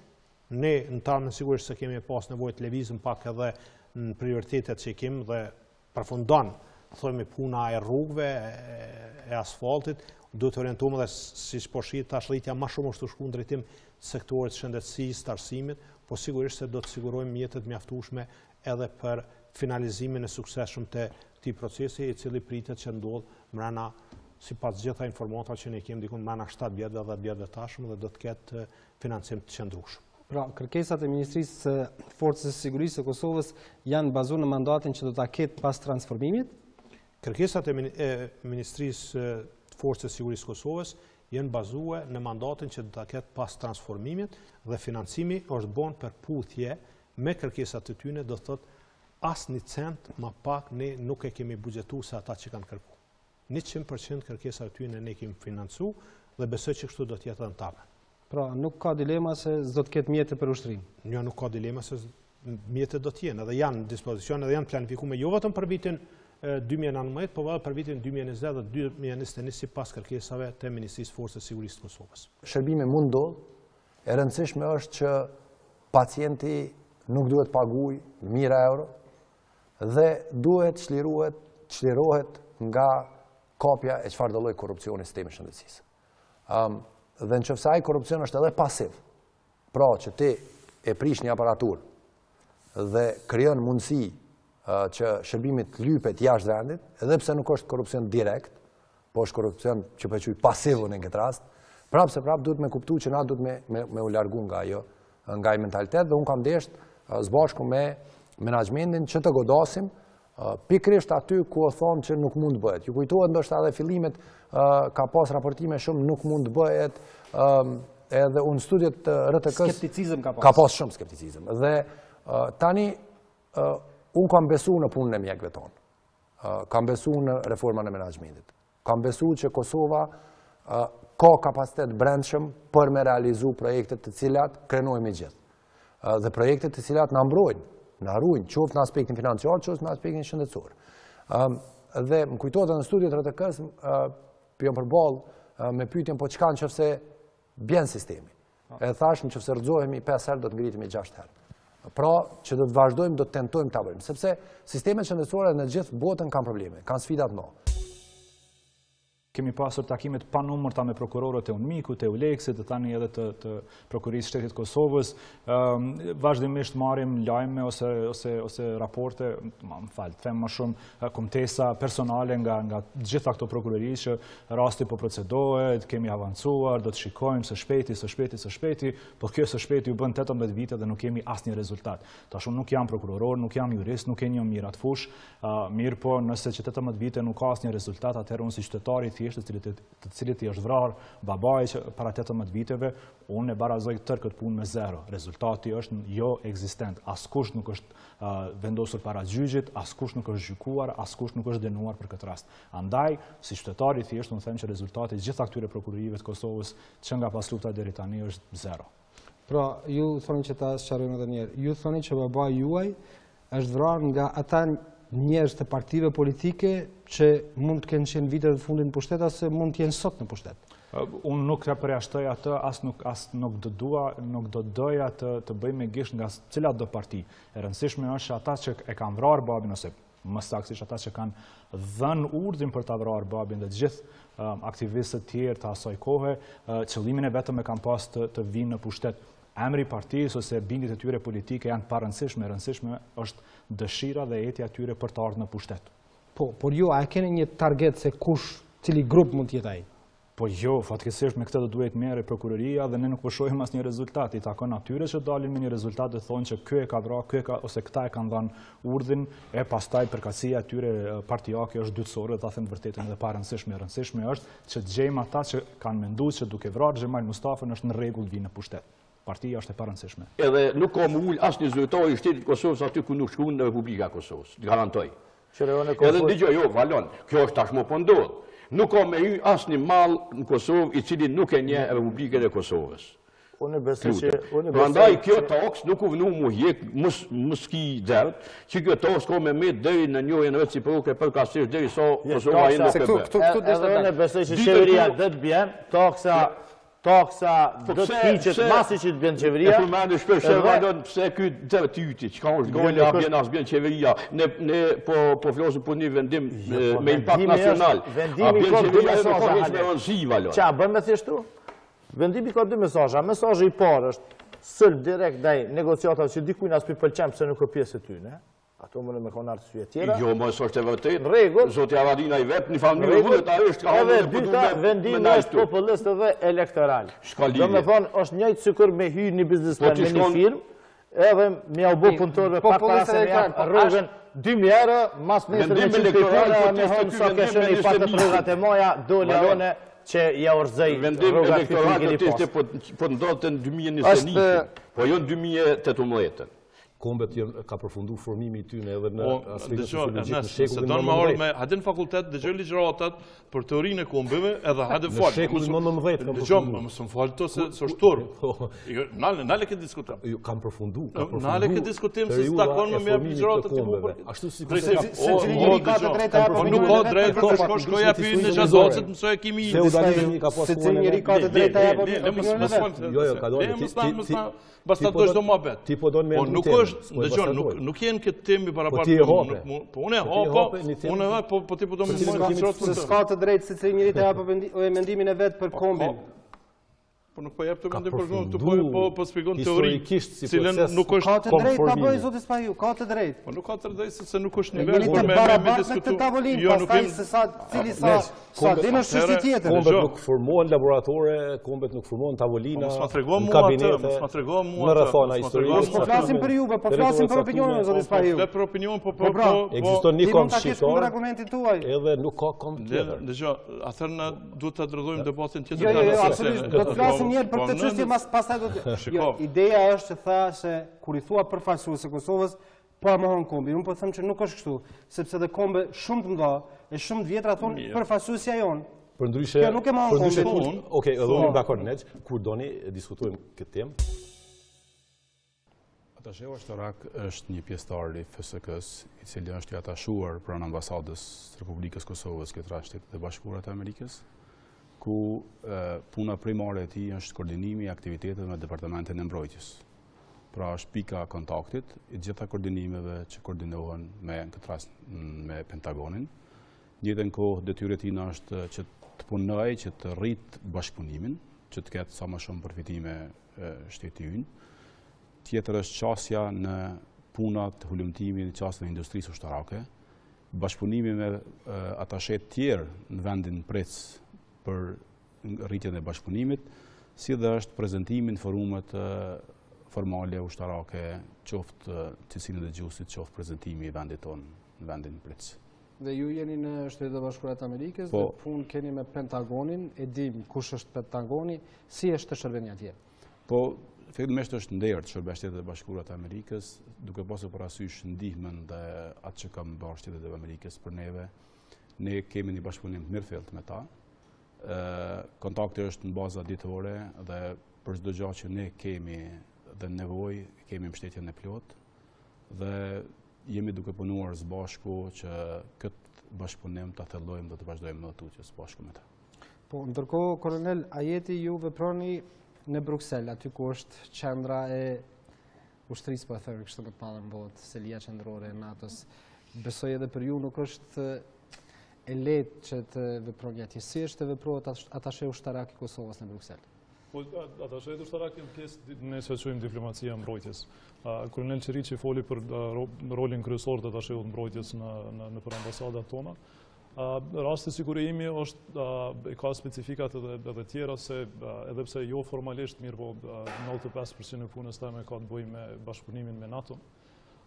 Ne në tarë në sigurisht se kemi pas nevojë të levizim pak edhe në prioritetet që i kemi dhe përfundon thojmë puna e rrugëve, e asfaltit, do të orientuar dhe si po shih tash rritja më shumë është të shkuar në drejtim sektorit shëndetësisë, të arsimit, po sigurisht se do të sigurojmë mjetet mjaftueshme edhe për finalizimin e suksesshëm të këtij procesi, i cili pritet që ndodh mbrana sipas gjitha informatave që ne kemi diku mbrana 7 vjetëve dhe 10 vjetëve tashmë dhe do të ketë financim të qëndrueshëm. Pra, kërkesat e Ministrisë Forcës së Sigurisë së Kosovës janë bazuar në mandatin që do ta ketë pas transformimit? Kërkesat e Ministrisë Forcës së Sigurisë së Kosovës janë bazuar në mandatin që do ta ketë pas transformimit dhe financimi është bën përputhje me kërkesat e tyre, do thotë asnjë cent më pak ne nuk e kemi buxhetuar se ata që kanë kërkuar. 100% kërkesat e tyre ne kemi financuar dhe besoj që kështu do të jetë në tamë. Pra, nuk ka dilema se s'do të ketë mjete për ushtrim. Jo, nuk ka dilema se mjetet do të jenë, edhe janë në dispozicion, edhe janë planifikuar jo vetëm për vitin 2019, po edhe për vitin 2020 dhe 2021 sipas kërkesave të Ministrisë Forcës së Sigurisë së Kosovës. Shërbime mund ndodh, e rëndësishme është që pacienti nuk duhet paguaj mijëra euro dhe duhet çlirohet nga kopja e çfarëdo lloj korrupsioni në sistemin e shëndetësisë. Dhe nëse ai korrupsion është edhe pasiv, pra që ti e prish një aparatur dhe krijon mundësi që shërbimit lypet jashtë vendit, edhe pse nuk është korupcion direkt, po është korupcion që po quaj pasivun në këtë rast, prapë duhet me kuptu që na duhet me u largu nga ajo, nga ai mentalitet, dhe unë kam desht zbashku me menaxhmentin që të godasim pikrisht aty ku thonë që nuk mund të bëhet. Ju kujtohet ndoshta edhe fillimet ka pas raportime shumë nuk mund të bëhet, edhe unë studiet të RTK-s skepticizëm ka pas shumë skepticizëm. Dhe tani unë kam besu në punën e mjekëve tonë. Kam besu në reformën e menaxhmentit. Kam besu që Kosova ka kapacitet brendshëm për me realizu projekte të cilat krenojmë gjithë. Dhe projekte të cilat na mbrojnë, na ruajnë, qoftë në aspektin financiar, qoftë në aspektin shëndetësor. Dhe më kujtohet në studiet RTK-s jam përballë me pyetjen po çka nëse bjen sistemi. E thash nëse rrëzohemi 5 herë do të ngritemi 6 herë. Pra që do të vazhdojmë, do të tentojmë ta bëjmë, sepse sistemet shëndetësore në gjithë botën kanë probleme, kanë sfida të mëdha. Kemi pasur takimet pa numërta me prokurorët e UNMIK-ut, e ULEX-it, tani edhe të prokurisë shtetit Kosovës. Vazhdimisht marrim lajme ose raporte, them më shumë kumtesa personale nga gjitha këto prokurori që rasti po procedohet, kemi avancuar, do të shikojmë së shpejti, po kjo së shpejti ju bën 18 vite dhe nuk kemi asnjë rezultat. Tash unë nuk jam prokuror, nuk jam jurist, nuk e njoh mirë atë fushë, mirë po nëse që 18 vite nuk ka asnjë rezultat, atëherë unë si qytetari të cilit i është vrarë babai që para 18 viteve, unë e barazoj tërë këtë punë me zero. Rezultati është jo ekzistent. Askush nuk është vendosur para gjyqit, askush nuk është gjykuar, askush nuk është dënuar për këtë rast. Andaj, si qytetari thjesht unë them që rezultati gjitha këtyre prokurorive të Kosovës që nga pas lufta deri tani është zero. Pra, ju thoni që ta sqarojmë edhe një herë. Ju thoni që babai juaj është vrarë nga ata njerëz të partive politike që mund të kenë qenë vitet e fundit në pushtet, ose mund të jenë sot në pushtet? Unë nuk e përjashtoj atë, as nuk do doja të bëj me gisht nga cilat do parti. E rëndësishme është që ata që e kanë vrarë babin, ose më saktësisht ata që kanë dhënë urdhrin për ta vrarë babin dhe gjithë aktivistët tjerë të asaj kohe, qëllimin e vetëm e kanë pas të vinë në pushtet. Emri partisë ose bindjet e tyre politike janë pa rëndësishme, rëndësishme është dëshira dhe etja tyre për të ardhur në pushtet. Por ju, a keni një target se kush, cili grup mund të jetë ai? Po jo, fatkeqësisht me këtë do duhet merre prokuroria dhe ne nuk po shohim asnjë rezultat. I takon atyre që dalin me një rezultat dhe thonë që ky e ka vrarë, ose këta e kanë dhënë urdhrin, e pastaj përkatësia e tyre partijake është dytësore, ta them vërtetën edhe pa rëndësishme. Rëndësishme është që gjejmë ata që kanë menduar që duke vrarë Xhemal Mustafën është në rregull vinë në pushtet. Partia është e parëndësishme. Edhe nuk ka më ullë asë një zyrtar i shtetit Kosovës aty ku nuk shkuën në Republika Kosovës. Garantoj. Edhe dëgjoj, jo, valon, kjo është tashmo po ndodhë. Nuk ka me hy asë një malë në Kosovë i cili nuk e nje Republikën e Kosovës. Prandaj kjo taks nuk u vënu mu hjek, mëski dherët, që kjo taks ka me deri në njojë në vetë si përruke për kasisht deri sa Kosova i nuk e bërë. Edhe unë besoj që qeveria dhe të bjen, taksa do të hiqet masi që të bjen qeveria. E përmendë shpesh e valon pëse ky dherë tyti, që ka është gojnë as bjen qeveria, ne po flosim për një vendim me impact nacional. Vendimi ka dy mesazhe. Qa, bën me thjeshtu? Vendimi ka dy mesazhe. Mesazhi i parë është sëlb direkt ndaj negociatave që dikujt as pi pëlqen pse nuk ka pjesë e tyre. Ato më me konë arsye tjera. Jo, më është e vërtet. Rregull. Zoti Aradina i vet, një familje vullnetarisht ka edhe dyta vendimi është popullist edhe elektoral. Do me thonë, është njëjtë sikur me hyrë një biznesmen me një firmë, edhe me u bë punëtorëve pak para se me japë rrogën 2000 euro, mas nesër me qëtë pikone, me thonë sa keshën i patë rrogat e moja, dole one që ja urzej rrogat fizike një posë. Po ndodhë në 2021, po jo në 2018. Kombet ka përfundu formimi i tyne edhe në aspektet sociologjik në shekullin më mëdhej. Me hadin fakultet dëgjoj ligjëratat për teorinë e kombeve edhe hadin fal. Në shekullin më mëdhej. Dëgjoj, mos më fal to se është turp. Nale që diskutojmë. Jo, kam përfundu. Nale që diskutojmë se takon me ligjëratat e kombeve. Ashtu si nuk ka drejtë të shkosh goja pyetën në Xhazocet, mësoj kimi. Feudalizmi ka pasur. Se njëri ka të drejtë apo opinionin. Jo, ka dhënë. Basta do çdo mohabet. Ti po don me nuk është, dëgjon, nuk janë këtë temë barabartë. Po unë hapa, po ti po do me se s'ka të drejtë se njëri të hapë mendimin e vet për kombin. Po nuk po jep të mendim për shumë, po shpjegon teori, cilën nuk është ka të drejtë ta bëjë zoti Spahiu, ka të drejtë. Po nuk ka të drejtë se nuk është nivel për me diskutu. Jo, nuk kem se sa cili sa dinë është tjetër. Kombet nuk formohen laboratore, kombet nuk formohen tavolina. Mos ma trego mua atë, mos ma trego mua. Në rrethana historike. Po flasim për Juve, po flasim për opinionin e zotit Spahiu. Flet për opinion, po ekziston një komp shqiptar. Argumentin tuaj. Edhe nuk ka komp tjetër. Dëgjoj, atëherë na duhet ta ndërtojmë debatin tjetër. Jo, absolutisht. Do të flasim një herë për këtë çështje, pastaj do të. Ideja është që tha se kur i thua përfaqësues e Kosovës, po e mohon kombi. Unë po them që nuk është kështu, sepse dhe kombe shumë të mëdha e shumë të vjetra thonë përfaqësuesja jon. Përndryshe, nuk e mohon kombi. Okej, edhe unë dakord Nex, kur doni diskutojmë këtë temë. Atashehu Ashtarak është një pjesëtar i FSK-s, i cili është i atashuar pranë ambasadës Republikës Kosovës këtë rast Shtetet e Bashkuara të Amerikës, ku puna primare e tij është koordinimi i aktiviteteve me Departamentin e Mbrojtjes. Pra është pika kontaktit i gjitha koordinimeve që koordinohen me këtë rast me Pentagonin. Në njëjtën kohë detyra e tij është që të punojë, që të rrit bashkëpunimin, që të ketë sa më shumë përfitime shteti ynë. Tjetër është qasja në punat hulumtimi në qasjen e industrisë ushtarake, bashkëpunimi me atashet tjerë në vendin Prec për rritjen e bashkëpunimit, si dhe është prezentimi në forumet formale ushtarake, qoftë cilësinë e dëgjuesit, qoftë prezantimi i vendit tonë në vendin Prec. Dhe ju jeni në Shtetet e Bashkuara të Amerikës, dhe punë keni me Pentagonin, e dim kush është Pentagoni, si është të shërbeni atje? Po, fillimisht është ndërë të shërbej Shtetet e Bashkuara të Amerikës, duke pasur parasysh ndihmën dhe atë që kam bërë Shtetet e Amerikës për neve, ne kemi një bashkëpunim të mirëfillt me ta. Kontakti është në baza ditore dhe për çdo gjë që ne kemi dhe nevojë, kemi mbështetjen e plot dhe jemi duke punuar së bashku që këtë bashkëpunim ta thellojmë dhe të vazhdojmë në tutje së bashku me ta. Po, ndërkohë, Kolonel, a jeti ju veproni në Bruksel, aty ku është qendra e ushtrisë, po e thënë kështu më të madhe në botë, selia qendrore e NATO-s. Besoj edhe për ju nuk është e lehtë që të veproni atje. Si është të veprohet atashe ushtarak i Kosovës në Bruksel? Po, atashe ushtarak janë pjesë ne që quajmë diplomacia e mbrojtjes. Kolonel Qeriçi foli për rolin kryesor të atashehut mbrojtjes në për ambasadat tona. Rasti sigurimi është ka specifikat edhe tjera se edhe pse jo formalisht mirë, po 95% e punës teme ka të bëjë me bashkëpunimin me NATO.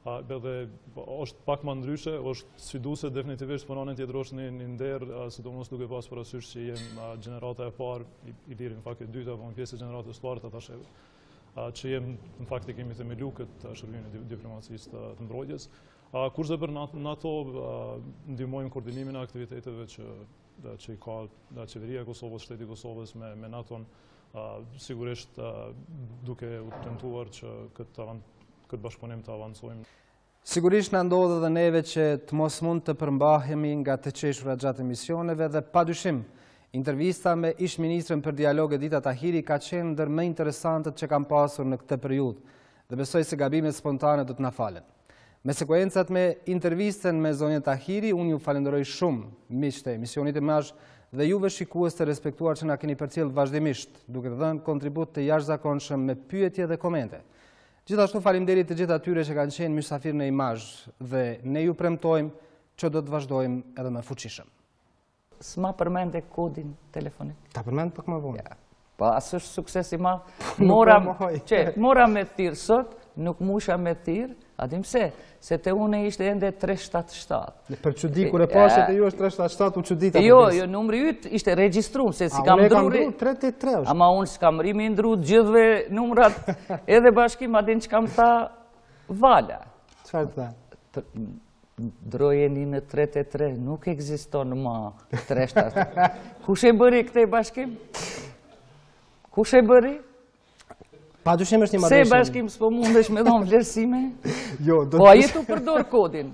Edhe është pak më ndryshe, është sfiduese definitivisht punonin tjetër është një nder, sidomos duke pas parasysh që jem gjenerata e parë, i liri në fakt e dyta, apo në pjesë e gjeneratës së parë të atasheve, që jem në fakt e kemi themelu këtë shërbimin e diplomacisë të mbrojtjes. Kurse për NATO ndihmojmë koordinimin e aktiviteteve që i ka qeveria e Kosovës, shteti i Kosovës me NATO-n, sigurisht duke u tentuar që këtë bashkëpunim të avancojmë. Sigurisht në ndodhë dhe neve që të mos mund të përmbahemi nga të qeshura gjatë emisioneve dhe padyshim, intervista me ish-ministrën për dialoge Dita Tahiri ka qenë ndër më interesantët që kam pasur në këtë periudhë dhe besoj se gabimet spontane do të na falen. Me sekuencat me intervistën me zonjën Tahiri, unë ju falenderoj shumë miqtë të emisionit Imazh dhe juve shikues të respektuar që na keni përcjell vazhdimisht, duke dhënë kontribut të jashtëzakonshëm me pyetje dhe komente. Gjithashtu faleminderit të gjithë atyre që kanë qenë mysafir në Imazh dhe ne ju premtojmë që do të vazhdojmë edhe më fuqishëm. S'ma përmende kodin telefonit. Ta përmend pak më vonë. Po as është sukses i madh. Mora me thirr sot, nuk musha me thirr, a dim pse, se te unë ishte ende 377. Për çudi kur e pashë te ju është 377, u çudita. Jo, numri yt ishte regjistruar se si kam ndrurë 383. Ama unë s'kam rimi ndru gjithve numrat, edhe bashkim a din ç'kam tha Vala. Çfarë tha? Drojeni në 383, nuk ekziston më 377. Kush e bëri këtë bashkim? Kush e bëri? Padyshim është një marrëveshje. Se bashkim s'po mundesh me dhon vlerësime? Jo, do. Po ai tu përdor kodin.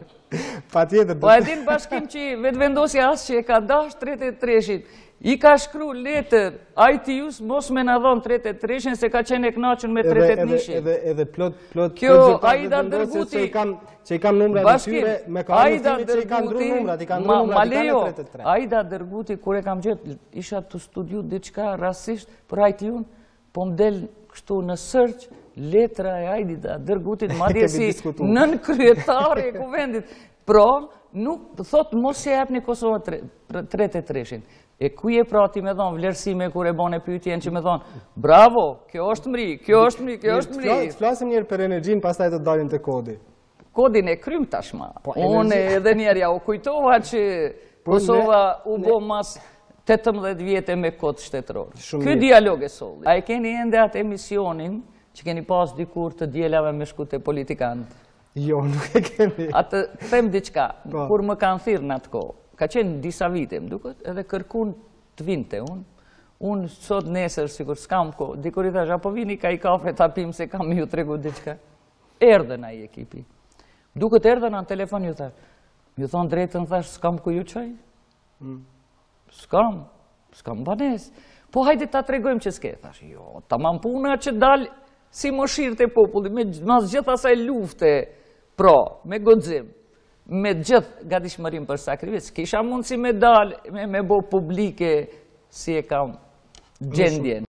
Patjetër. Po ai din bashkim që vetvendosja as që e ka dash 33-shin. I ka shkru letër ITU-s mos me na dhon 33-shin se ka qenë e kënaqur me 38-shin. Edhe plot kjo Aida Dërguti që i kam numrat e tyre me kalumin që i kanë ndru numrat, i kanë ndru numrat, i kanë 33. Aida Dërguti kur e kam gjetë isha të studiu diçka rastisht për ITU-n. po më del kështu në sërq, letra e Ajdita, Dërgutit, madje si nën kryetari e kuvendit. Pra, nuk thot mos e jepni Kosovë 33-shin. E kuj e pra ti me thonë vlerësime kur e bane pyetjen që me thonë bravo, kjo është mri, kjo është mri, kjo është mri. Flasim njerë për energjin, pastaj të dalin të kodi. Kodin e krym tashma. Unë edhe njerja u kujtova që Kosova u bo mas 18 vjetë me kod shtetëror. Ky dialog e solli. A e keni ende atë emisionin që keni pas dikur të djelave me shkute politikantë? Jo, nuk e keni. Atë them diqka, kur më kanë thirë në atë ko, ka qenë disa vite, më duket, edhe kërkun të vinte unë. Unë sot nesër, sikur s'kam ko, dikur i thash, apo vini ka i kafe të apim se kam ju tregu diqka. Erdhen aji ekipi. Duket erdhen anë telefon ju thash. Ju thonë drejtën thash, s'kam ku ju qaj? S'kam banes. Po hajde ta tregojmë që s'ke. Thash, jo, ta man puna që dalë si moshirët e populli, me mas gjithë asaj lufte, pra, me godzim, me gjithë gatishmërim për sakrificë, kisha mundësi me dalë, me bo publike si e kam gjendjen.